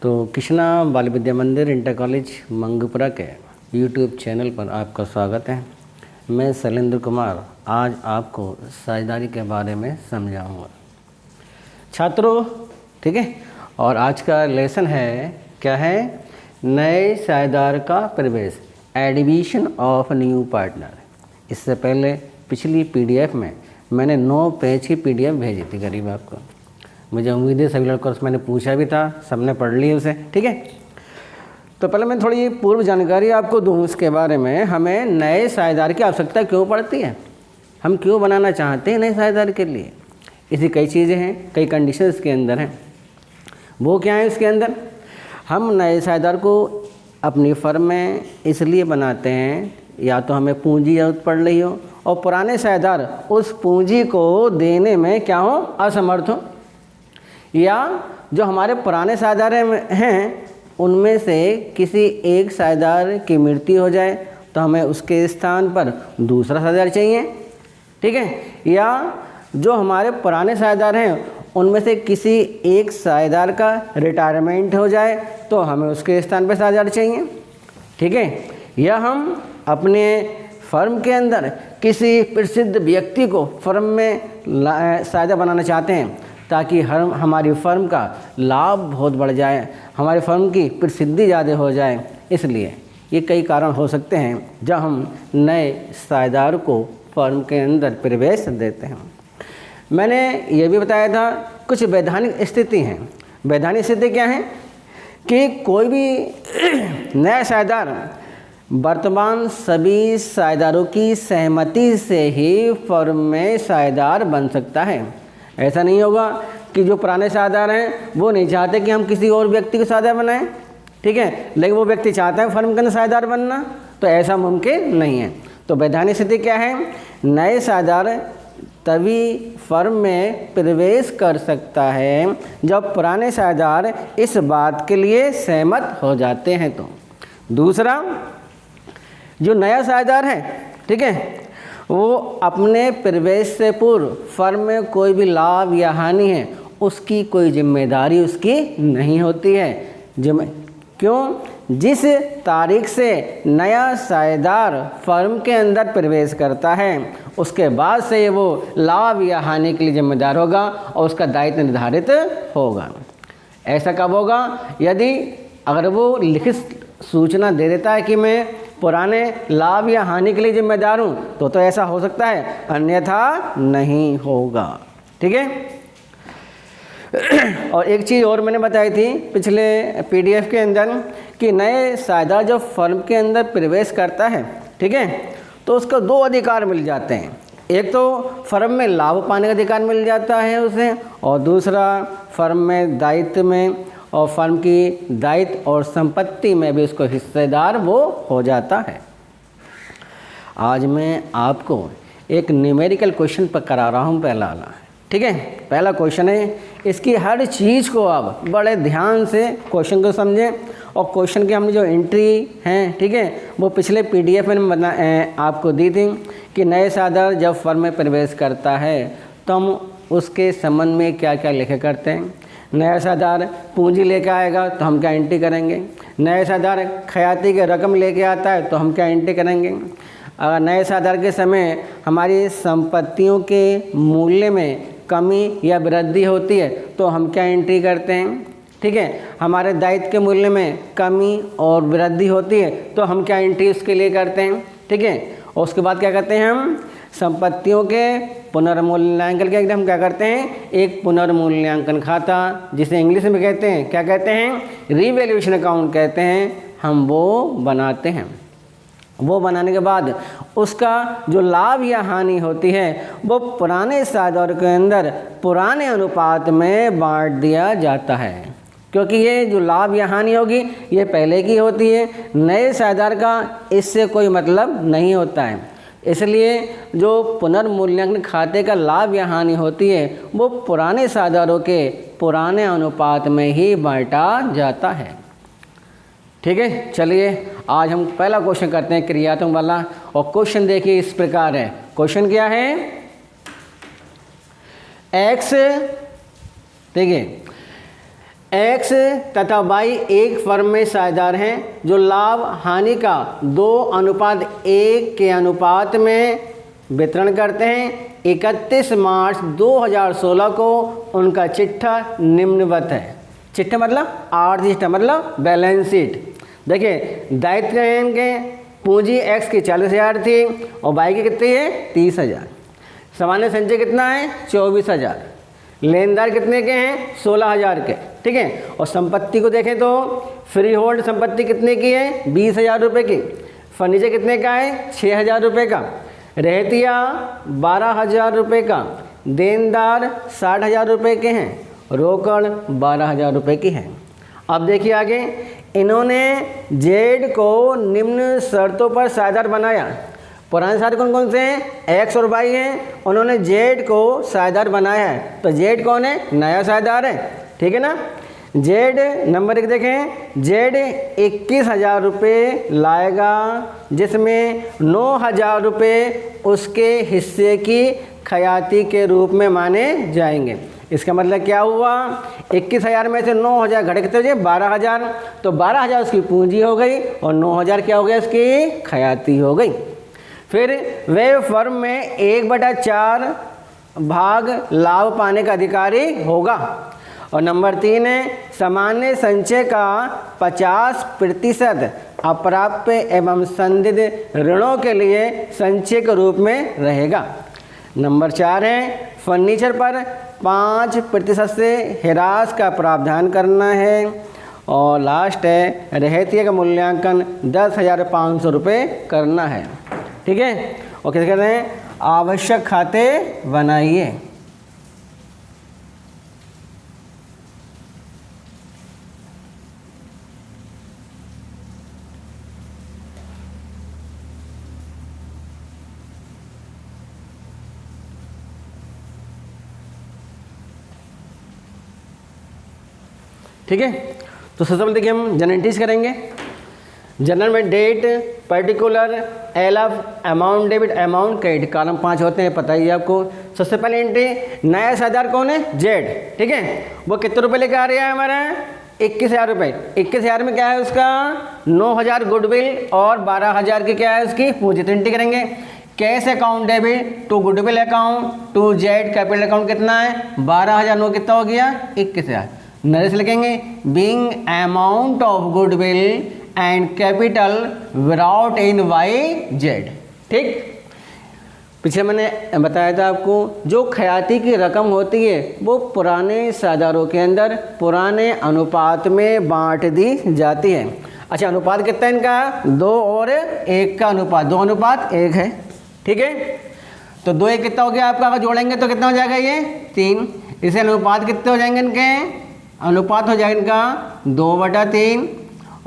तो कृष्णा बाल विद्या मंदिर इंटर कॉलेज मंगपुरा के यूट्यूब चैनल पर आपका स्वागत है। मैं शैलेंद्र कुमार आज आपको साझेदारी के बारे में समझाऊंगा छात्रों, ठीक है। और आज का लेसन है, क्या है? नए साझेदार का प्रवेश, एडमिशन ऑफ न्यू पार्टनर। इससे पहले पिछली पीडीएफ में मैंने 9 पेज की पीडीएफ भेजी थी करीब आपको। मुझे उम्मीद है सभी लड़कों से मैंने पूछा भी था, सबने पढ़ ली उसे, ठीक है। तो पहले मैं थोड़ी पूर्व जानकारी आपको दूँ इसके बारे में। हमें नए साझेदार की आवश्यकता क्यों पड़ती है, हम क्यों बनाना चाहते हैं नए साझेदार के लिए? इसकी कई चीज़ें हैं, कई कंडीशंस के अंदर हैं। वो क्या है इसके अंदर? हम नए साझेदार को अपनी फर्म में इसलिए बनाते हैं, या तो हमें पूंजी जरूरत पड़ रही हो और पुराने साझेदार उस पूंजी को देने में क्या हो, असमर्थ हो, या जो हमारे पुराने साझेदार हैं उनमें से किसी एक साझेदार की मृत्यु हो जाए तो हमें उसके स्थान पर दूसरा साझेदार चाहिए, ठीक है। या जो हमारे पुराने साझेदार हैं उनमें से किसी एक साझेदार का रिटायरमेंट हो जाए तो हमें उसके स्थान पर साझेदार चाहिए, ठीक है। या हम अपने फर्म के अंदर किसी प्रसिद्ध व्यक्ति को फर्म में साझेदार बनाना चाहते हैं ताकि हमारी फर्म का लाभ बहुत बढ़ जाए, हमारी फर्म की प्रसिद्धि ज़्यादा हो जाए। इसलिए ये कई कारण हो सकते हैं जब हम नए साझेदार को फर्म के अंदर प्रवेश देते हैं। मैंने ये भी बताया था कुछ वैधानिक स्थिति हैं। वैधानिक स्थिति क्या है कि कोई भी नया साझेदार वर्तमान सभी साझेदारों की सहमति से ही फर्म में साझेदार बन सकता है। ऐसा नहीं होगा कि जो पुराने साझेदार हैं वो नहीं चाहते कि हम किसी और व्यक्ति को साझेदार बनाएं, ठीक है, लेकिन वो व्यक्ति चाहता है फर्म के अंदर साझेदार बनना, तो ऐसा मुमकिन नहीं है। तो वैधानिक स्थिति क्या है? नए साझेदार तभी फर्म में प्रवेश कर सकता है जब पुराने साझेदार इस बात के लिए सहमत हो जाते हैं। तो दूसरा, जो नया साझेदार है, ठीक है, वो अपने प्रवेश से पूर्व फर्म में कोई भी लाभ या हानि है उसकी कोई जिम्मेदारी उसकी नहीं होती है। क्यों? जिस तारीख से नया साझेदार फर्म के अंदर प्रवेश करता है उसके बाद से वो लाभ या हानि के लिए जिम्मेदार होगा और उसका दायित्व निर्धारित होगा। ऐसा कब होगा? यदि अगर वो लिखित सूचना दे देता है कि मैं पुराने लाभ या हानि के लिए जिम्मेदार हूँ तो ऐसा हो सकता है, अन्यथा नहीं होगा, ठीक है। और एक चीज़ और मैंने बताई थी पिछले पीडीएफ के अंदर कि नए साझेदार जब फर्म के अंदर प्रवेश करता है, ठीक है, तो उसको 2 अधिकार मिल जाते हैं। एक तो फर्म में लाभ पाने का अधिकार मिल जाता है उसे, और दूसरा फर्म में दायित्व में और फर्म की दायित्व और संपत्ति में भी उसको हिस्सेदार वो हो जाता है। आज मैं आपको एक न्यूमेरिकल क्वेश्चन पर करा रहा हूँ पहला वाला, ठीक है। पहला क्वेश्चन है, इसकी हर चीज़ को आप बड़े ध्यान से क्वेश्चन को समझें। और क्वेश्चन की हमने जो एंट्री हैं, ठीक है, वो पिछले पीडीएफ में आपको दी थी कि नए साझेदार जब फर्म में प्रवेश करता है तो हम उसके संबंध में क्या क्या लिखे करते हैं। नया साझेदार पूंजी लेके आएगा तो हम क्या एंट्री करेंगे। नया साझेदार खयाती की रकम लेके आता है तो हम क्या एंट्री करेंगे। अगर नए साझेदार के समय हमारी संपत्तियों के मूल्य में कमी या वृद्धि होती है तो हम क्या एंट्री करते हैं, ठीक है। हमारे दायित्व के मूल्य में कमी और वृद्धि होती है तो हम क्या एंट्री उसके लिए करते हैं, ठीक है। और उसके बाद क्या करते हैं, हम संपत्तियों के पुनर्मूल्यांकन के हम क्या करते हैं, एक पुनर्मूल्यांकन खाता, जिसे इंग्लिश में कहते हैं, क्या कहते हैं, रीवैल्यूएशन अकाउंट कहते हैं, हम वो बनाते हैं। वो बनाने के बाद उसका जो लाभ या हानि होती है वो पुराने साझेदार के अंदर पुराने अनुपात में बांट दिया जाता है, क्योंकि ये जो लाभ या हानि होगी ये पहले की होती है, नए साझेदार का इससे कोई मतलब नहीं होता है। इसलिए जो पुनर्मूल्यांकन खाते का लाभ या हानि होती है वो पुराने साझेदारों के पुराने अनुपात में ही बांटा जाता है, ठीक है। चलिए आज हम पहला क्वेश्चन करते हैं क्रियात्मक वाला। और क्वेश्चन देखिए इस प्रकार है। क्वेश्चन क्या है, x, ठीक है, एक्स तथा वाई एक फर्म में साझेदार हैं जो लाभ हानि का 2:1 के अनुपात में वितरण करते हैं। 31 मार्च 2016 को उनका चिट्ठा निम्नवत है। चिट्ठा मतलब आर्थिक चिट्ठा मतलब बैलेंस शीट। देखिए दायित्व हैं इनके, पूंजी एक्स की 40,000 थी और वाई की कितनी है 30,000। सामान्य संचय कितना है 24,000। लेनदार कितने के हैं 16,000 के, ठीक है। और संपत्ति को देखें तो फ्री होल्ड संपत्ति कितने की है 20,000 रुपये की। फर्नीचर कितने का है 6,000 रुपये का। रहतिया 12,000 रुपये का। देनदार 60,000 रुपये के हैं। रोकड़ 12,000 रुपये की है। अब देखिए आगे, इन्होंने जेड को निम्न शर्तों पर साझेदार बनाया। पुराने साझेदार कौन कौन से हैं एक्स और वाई हैं, उन्होंने जेड को साझेदार बनाया है। तो जेड कौन है नया साझेदार है, ठीक है ना। जेड नंबर 1 देखें, जेड 21,000 रुपये लाएगा जिसमें 9,000 रुपये उसके हिस्से की खयाती के रूप में माने जाएंगे। इसका मतलब क्या हुआ 21,000 में से 9,000 घट कितने हो जाए 12,000, तो 12,000 उसकी पूंजी हो गई और 9,000 क्या हो गया उसकी खयाती हो गई। फिर वे फर्म में 1/4 भाग लाभ पाने का अधिकारी होगा। और नंबर 3 है सामान्य संचय का 50% अप्राप्य एवं संदिग्ध ऋणों के लिए संचय के रूप में रहेगा। नंबर 4 है फर्नीचर पर 5% से हिरास का प्रावधान करना है। और लास्ट है रहतिया का मूल्यांकन 10,500 रुपये करना है, ठीक है। और कैसे कर रहे हैं आवश्यक खाते बनाइए। ठीक है, तो सबसे पहले देखिए हम जनरल एंट्रीज करेंगे। जनरल में date particular LF amount debit amount credit column 5 होते हैं, पता ही है आपको। सबसे पहले एंट्री नया साझेदार कौन है जेड, ठीक है। वो कितने रुपए लेकर आ रहा है हमारा 21,000 रुपये। 21,000 में क्या है उसका 9,000 गुडविल और 12,000 की क्या है उसकी पूंजी। एंट्री करेंगे cash account debit to goodwill account to Z capital account कितना है 12,000 9 कितना हो गया 21,000। नरेश लिखेंगे being amount of goodwill and capital without in Y Z, ठीक। पीछे मैंने बताया था आपको जो खयाती की रकम होती है वो पुराने साझेदारों के अंदर पुराने अनुपात में बांट दी जाती है। अच्छा अनुपात कितना है इनका 2 और 1 का अनुपात 2:1 है, ठीक है। तो 2 1 कितना हो गया आपका, अगर जोड़ेंगे तो कितना हो जाएगा ये 3। इसे अनुपात कितने हो जाएंगे इनके, अनुपात हो जाएगा इनका 2/3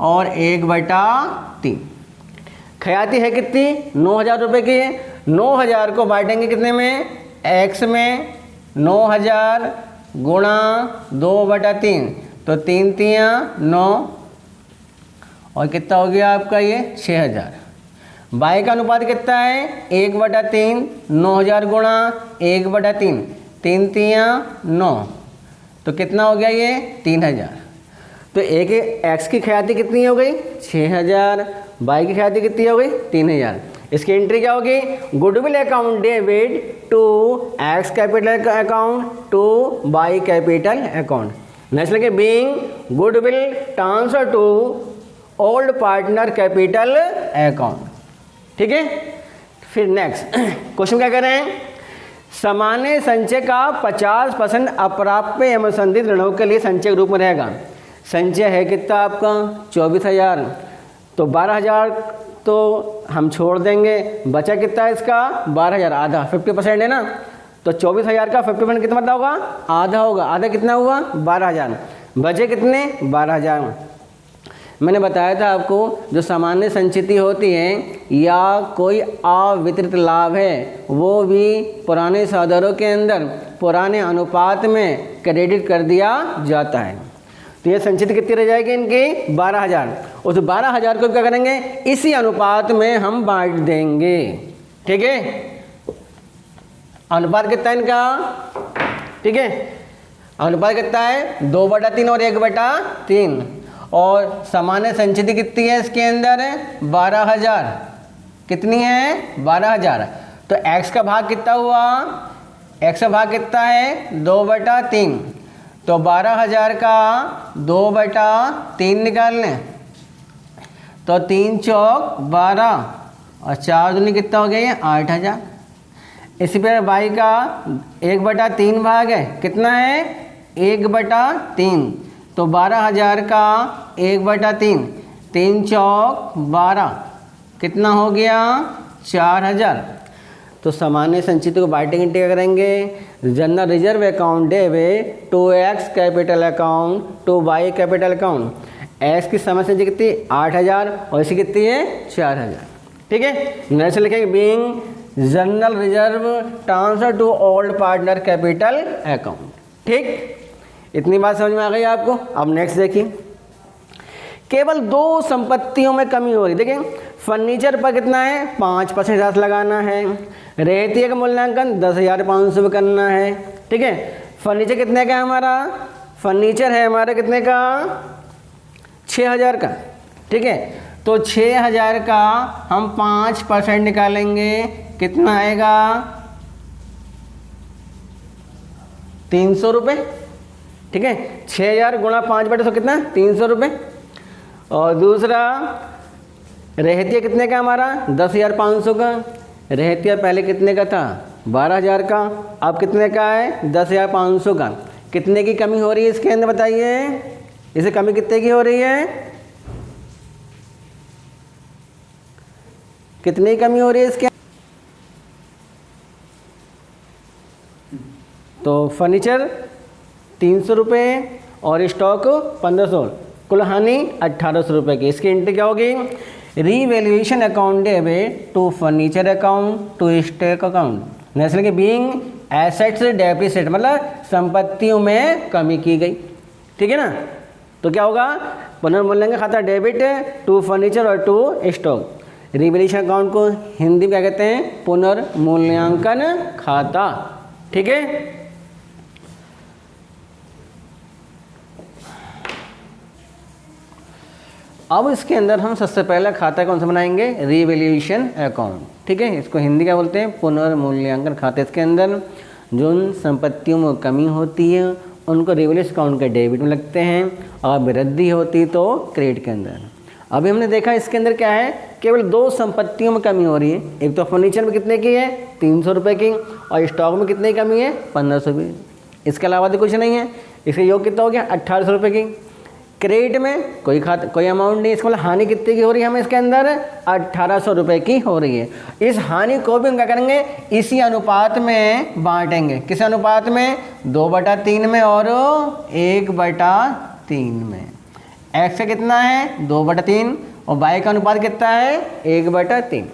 और 1/3। खयाती है कितनी 9,000 रुपये की है। 9,000 को बांटेंगे कितने में x में 9,000 गुणा 2/3 तो 3 तियाँ 9 और कितना हो गया आपका ये 6,000। y का अनुपात कितना है 1/3 9,000 गुणा 1/3 3 तियाँ 9 तो कितना हो गया ये 3,000। तो एक एक्स की खयाती कितनी हो गई 6,000, वाई की खयाती कितनी हो गई 3,000। इसकी एंट्री क्या होगी goodwill account debit to X capital account to Y capital account. Next लगे being goodwill transfer to old partner capital account, ठीक है। फिर नेक्स्ट क्वेश्चन क्या कर रहे हैं सामान्य संचय का 50% अप्राप्य एवं संदिग्ध ऋणों के लिए संचय के रूप में रहेगा। संचय है कितना आपका 24,000 तो 12,000 तो हम छोड़ देंगे, बचा कितना है इसका 12,000 आधा 50% है ना। तो 24,000 का 50% कितना मतलब होगा आधा होगा। आधा कितना हुआ 12,000, बचे कितने 12,000। मैंने बताया था आपको जो सामान्य संचिति होती है या कोई अवितरित लाभ है वो भी पुराने साझेदारों के अंदर पुराने अनुपात में क्रेडिट कर दिया जाता है। तो ये संचित कितनी रह जाएगी इनकी 12,000। उस 12,000 को क्या करेंगे इसी अनुपात में हम बांट देंगे, ठीक है। अनुपात कितना है इनका, ठीक है। अनुपात कितना है 2/3 और 1/3। और सामान्य संचित कितनी है इसके अंदर 12,000। कितनी है 12,000। तो x का भाग कितना हुआ, x का भाग कितना है 2/3। तो 12,000 का 2/3 निकाल लें तो 3 चौक 12 और 4 दूनी कितना हो गया ये 8,000। इसी प्रकार y का 1/3 भाग है, कितना है 1/3। तो 12,000 का 1/3, 3 चौक 12 कितना हो गया 4,000। तो सामान्य संचित को बांटेंगे क्या करेंगे, general reserve account debit to x capital account to y capital account. x की सामान्य संचित कितनी 8,000 और इसकी कितनी है 4,000। ठीक है, नेक्स्ट लिखेंगे being general reserve transfer to old partner capital account. ठीक, इतनी बात समझ में आ गई आपको। अब नेक्स्ट देखिए, केवल 2 संपत्तियों में कमी हो रही। देखिए फर्नीचर पर कितना है 5% लगाना है, रेहती का मूल्यांकन 10,500 करना है। ठीक है, फर्नीचर कितने का है हमारा, फर्नीचर है हमारा कितने का 6,000 का। ठीक है, तो 6,000 का हम 5% निकालेंगे, कितना आएगा 300 रुपये। ठीक है, 6,000 गुणा 5/100 कितना 300 रुपये। और दूसरा रहतिया कितने का हमारा 10,500 का। रहतिया पहले कितने का था 12,000 का, अब कितने का है 10,500 का। कितने की कमी हो रही है इसके अंदर बताइए, इसे कमी कितने की हो रही है, कितनी कमी हो रही है इसके। तो फर्नीचर 300 रुपये और स्टॉक 1500, कुल हानि 1,800 रुपये की। इसकी एंट्री क्या होगी, revaluation account debit to furniture account to stock account. Next के बीइंग एसेट्स डेप्रिसिएट, मतलब संपत्तियों में कमी की गई। ठीक है ना, तो क्या होगा पुनर्मूल्यांकन खाता डेबिट टू फर्नीचर और टू स्टॉक। रीवैल्यूएशन अकाउंट को हिंदी में क्या कहते हैं पुनर्मूल्यांकन खाता। ठीक है, अब इसके अंदर हम सबसे पहला खाता कौन सा बनाएंगे, रीवैल्यूएशन अकाउंट। ठीक है, इसको हिंदी क्या बोलते हैं पुनर्मूल्यांकन खाता। इसके अंदर जो संपत्तियों में कमी होती है उनको रीवैल्यूएशन अकाउंट के डेबिट में लगते हैं और वृद्धि होती तो क्रेडिट के अंदर। अभी हमने देखा इसके अंदर क्या है, केवल 2 संपत्तियों में कमी हो रही है। एक तो फर्नीचर में कितने की है 300 रुपये की, और स्टॉक में कितने की कमी है 1500 की। इसके अलावा तो कुछ नहीं है। इसका योग कितना हो गया 1,800 रुपये की। क्रेडिट में कोई अमाउंट नहीं, इसका मतलब हानि कितने की हो रही है हमें इसके अंदर 1,800 रुपये की हो रही है। इस हानि को भी हम क्या करेंगे इसी अनुपात में बांटेंगे। किस अनुपात में 2/3 में और 1/3 में। एक्स का कितना है 2/3 और वाई का अनुपात कितना है 1/3।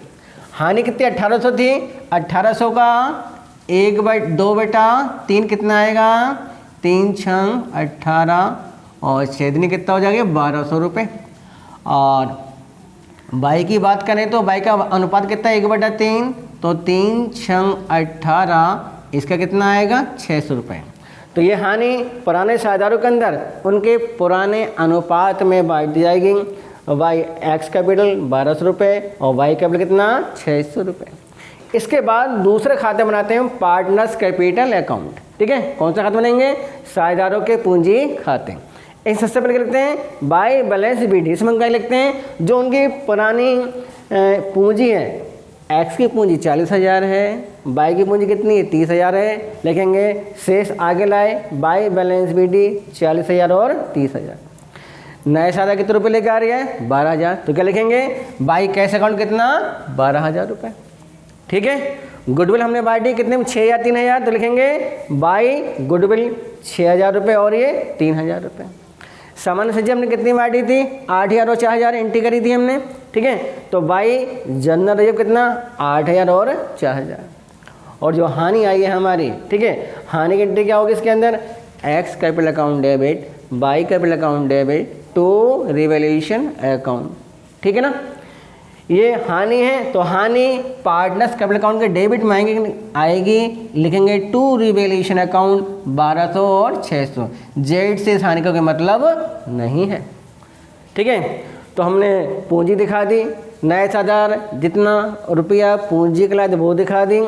हानि कितनी 1,800 थी, 1,800 का 2/3 कितना आएगा 3 6 18 और छेदनी कितना हो जाएगा 1,200 रुपये। और बाई की बात करें तो बाई का अनुपात कितना है 1/3, तो 3 6 18 इसका कितना आएगा 600 रुपये। तो ये हानि पुराने साझेदारों के अंदर उनके पुराने अनुपात में बांट दी जाएगी। वाई एक्स कैपिटल 1,200 रुपये और वाई कैपिटल कितना 600 रुपये। इसके बाद दूसरे खाते बनाते हैं पार्टनर्स कैपिटल अकाउंट। ठीक है, कौन सा खाता बनाएंगे साझेदारों के पूंजी खाते। एक सबसे पहले लिखते हैं बाय बैलेंस बीडी। इसमें क्या लिखते हैं जो उनकी पुरानी पूंजी है। एक्स की पूंजी 40,000 है, बाई की पूंजी कितनी है 30,000 है। लिखेंगे शेष आगे लाए बाय बैलेंस बीडी 40,000 और 30,000। नए साझेदार कितने रुपये लेके आ रही है 12,000, तो क्या लिखेंगे बाई कैश अकाउंट कितना 12,000 रुपये। ठीक है, गुडविल हमने बांटी कितने में 6 या 3,000, तो लिखेंगे बाई गुडविल 6,000 रुपये और ये 3,000 रुपये। सामान्य संचित हमने कितनी बांटी थी 8,000 और 4,000 एंट्री करी थी हमने। ठीक है, तो बाई जनरल रिजर्व कितना 8,000 और 4,000। और जो हानि आई है हमारी, ठीक है, हानि की एंट्री क्या होगी इसके अंदर X capital account debit Y capital account debit to revaluation account. ठीक है ना, ये हानि है तो हानि पार्टनर्स कैपिटल अकाउंट के डेबिट में आएगी, लिखेंगे टू रिवैल्यूएशन अकाउंट 1200 और 600। जेड से इस हानि का कोई मतलब नहीं है। ठीक है, तो हमने पूंजी दिखा दी, नए साझेदार जितना रुपया पूंजी के लाए वो दिखा दी,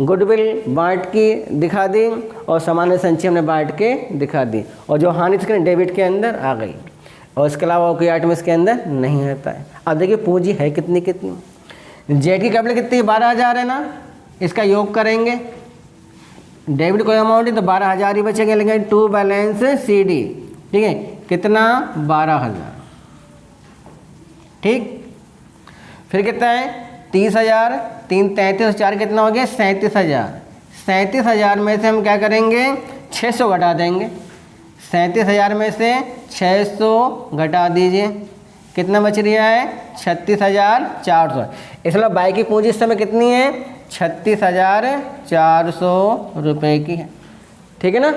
गुडविल बांट की दिखा दी और सामान्य संचय हमने बांट के दिखा दी, और जो हानि थी डेबिट के अंदर आ गई, और इसके अलावा कोई आइटम इसके अंदर नहीं रहता है। अब देखिए पूंजी है कितनी जेड की कैपिटल कितनी 12,000 है ना, इसका योग करेंगे, डेबिट कोई अमाउंट है तो 12,000 ही बचेंगे, लेकिन टू बैलेंस सी डी। ठीक है, कितना 12,000। ठीक, फिर कितना है 30,000, 3 33 4 कितना हो गया 37,000। 37,000 में से हम क्या करेंगे 600 घटा देंगे। 37,000 में से 600 घटा दीजिए, कितना बच रहा है 36,400। इसलिए बाई की पूंजी इस समय कितनी है 36,400 रुपये की है। ठीक है ना।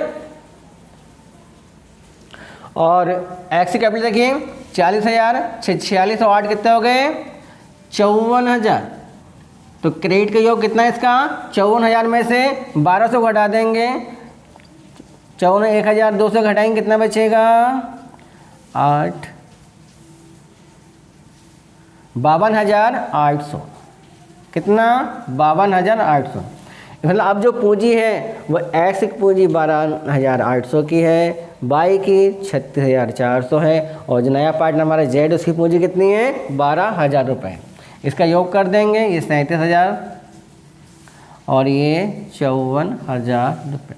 और एक्स की कैपिटल देखिए 40,000, 46 और 8 कितने हो गए 54,000। तो क्रेडिट का योग कितना है इसका 54,000 में से 1200 घटा देंगे, 1,200 घटाएंगे, कितना बचेगा 8 52,800। कितना 52,800। मतलब अब जो पूंजी है वो एक्स की पूंजी 12,800 की है, बाई की 36,400 है, और जो नया पार्टनर हमारा जेड उसकी पूंजी कितनी है 12,000 रुपये। इसका योग कर देंगे, ये 37,000 और ये 54,000 रुपये।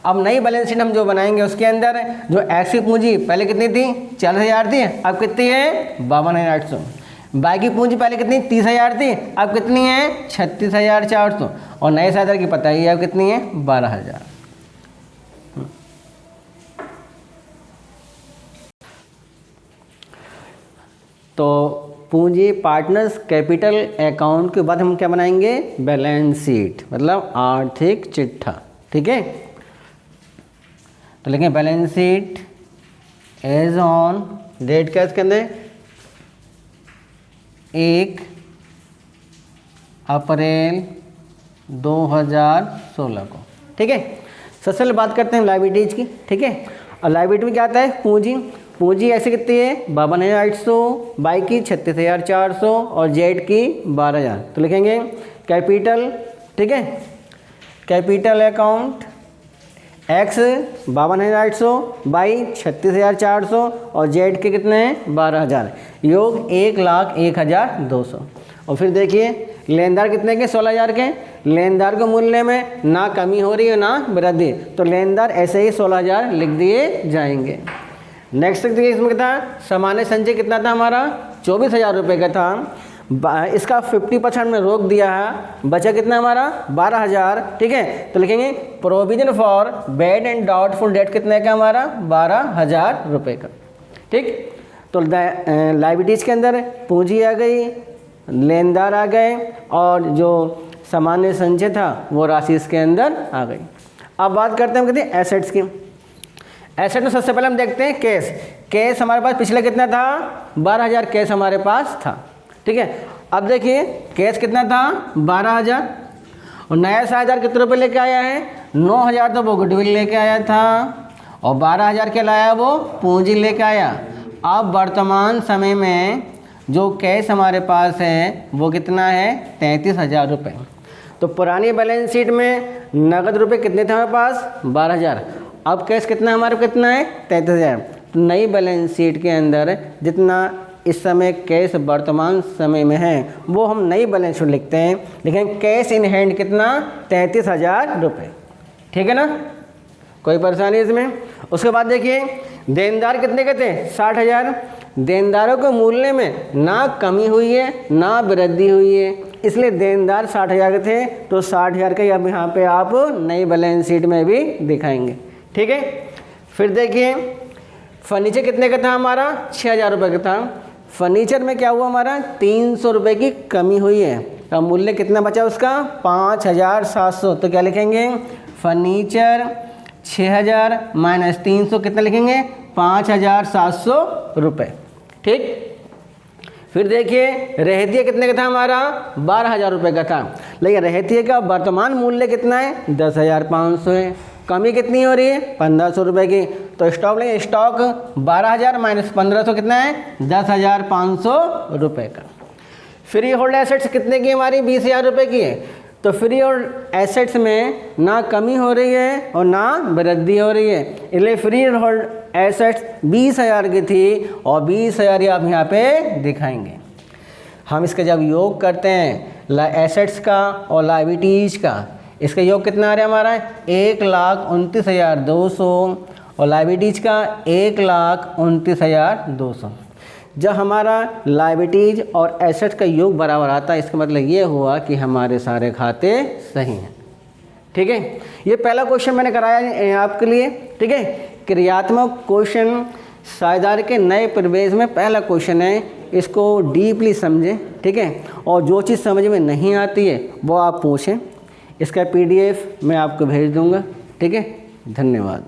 अब नई बैलेंस शीट हम जो बनाएंगे उसके अंदर जो एक्स की पूंजी पहले कितनी थी 40,000 थी, अब कितनी है 52,800। बाई की पूंजी पहले कितनी 30,000 थी, अब कितनी है 36,400, और नए साझेदार की पता ही है अब कितनी है 12,000। तो पूंजी पार्टनर्स कैपिटल अकाउंट के बाद हम क्या बनाएंगे बैलेंस शीट, मतलब आर्थिक चिट्ठा। ठीक है, तो लिखें balance sheet as on date क्या इसके अंदर 1 अप्रैल 2016 को। ठीक है, सबसे पहले बात करते हैं लायबिलिटीज की। ठीक है, और लायबिलिटी में क्या आता है पूंजी ऐसे कितनी है 52,800, बाई की 36,400 और जेड की 12,000। तो लिखेंगे कैपिटल। ठीक है, कैपिटल अकाउंट एक्स 52,800, बाई 36,400 और जेड के कितने हैं 12,000, योग 1,01,200। और फिर देखिए लेनदार कितने के 16,000 के, लेनदार के मूल्य में ना कमी हो रही है ना वृद्धि, तो लेनदार ऐसे ही 16,000 लिख दिए जाएंगे। नेक्स्ट देखिए इसमें कितना सामान्य संचय कितना था हमारा 24,000 रुपये का था, इसका 50% में रोक दिया है, बचा कितना हमारा 12,000। ठीक है, तो लिखेंगे provision for bad and doubtful debt कितने का हमारा 12,000 रुपये का। ठीक, तो लायबिलिटीज के अंदर पूंजी आ गई, लेनदार आ गए, और जो सामान्य संचय था वो राशि इसके अंदर आ गई। अब बात करते हैं कहते हैं एसेट्स की। एसेट में सबसे पहले हम देखते हैं कैश हमारे पास पिछले कितना था 12,000 कैश हमारे पास था। ठीक है, अब देखिए कैश कितना था 12,000, और नया साझेदार कितने रुपये लेके आया है 9,000, तो वो गुडविल लेके आया था, और 12,000 के लाया वो पूंजी लेके आया। अब वर्तमान समय में जो कैश हमारे पास है वो कितना है 33,000 रुपये। तो पुरानी बैलेंस शीट में नगद रुपये कितने थे हमारे पास 12,000, अब कैश कितना हमारे कितना है 33,000। तो नई बैलेंस शीट के अंदर जितना इस समय कैश वर्तमान समय में है वो हम नई बैलेंस शीट लिखते हैं, लेकिन कैश इन हैंड कितना 33,000 रुपये। ठीक है ना, कोई परेशानी इसमें। उसके बाद देखिए देनदार कितने के थे 60,000, देनदारों के मूल्य में ना कमी हुई है ना वृद्धि हुई है, इसलिए देनदार 60,000 के थे, तो 60,000 का अब यहाँ पे आप नई बैलेंस शीट में भी दिखाएंगे। ठीक है, फिर देखिए फर्नीचर कितने का था हमारा 6,000 रुपये का था, फर्नीचर में क्या हुआ हमारा 300 रुपये की कमी हुई है, तो मूल्य कितना बचा उसका 5,700। तो क्या लिखेंगे फर्नीचर 6,000 माइनस 300 कितना लिखेंगे 5,700 रुपये। ठीक, फिर देखिए रहतिया कितने का था हमारा 12,000 रुपये का था, लेकिन रहतिया का वर्तमान मूल्य कितना है 10,500 है। कमी कितनी हो रही है 1,500 रुपये की। तो स्टॉक लेंगे, स्टॉक 12,000 माइनस 1,500 कितना है 10,500 रुपये का। फ्री होल्ड एसेट्स कितने की हमारी 20,000 रुपये की है। तो फ्री होल्ड एसेट्स में ना कमी हो रही है और ना वृद्धि हो रही है, इसलिए फ्री होल्ड एसेट्स 20,000 की थी और 20,000 आप यहाँ पे दिखाएंगे। हम इसका जब योग करते हैं एसेट्स का और लायबिलिटीज़ का, इसका योग कितना आ रहा है हमारा 1,29,200 और लायबिलिटीज़ का 1,29,200। जब हमारा लायबिलिटीज़ और एसेट्स का योग बराबर आता है, इसका मतलब ये हुआ कि हमारे सारे खाते सही हैं। ठीक है, ये पहला क्वेश्चन मैंने कराया है आपके लिए। ठीक है, क्रियात्मक क्वेश्चन साझेदारी के नए प्रवेश में पहला क्वेश्चन है, इसको डीपली समझें। ठीक है, और जो चीज़ समझ में नहीं आती है वो आप पूछें। इसका PDF मैं आपको भेज दूंगा। ठीक है, धन्यवाद।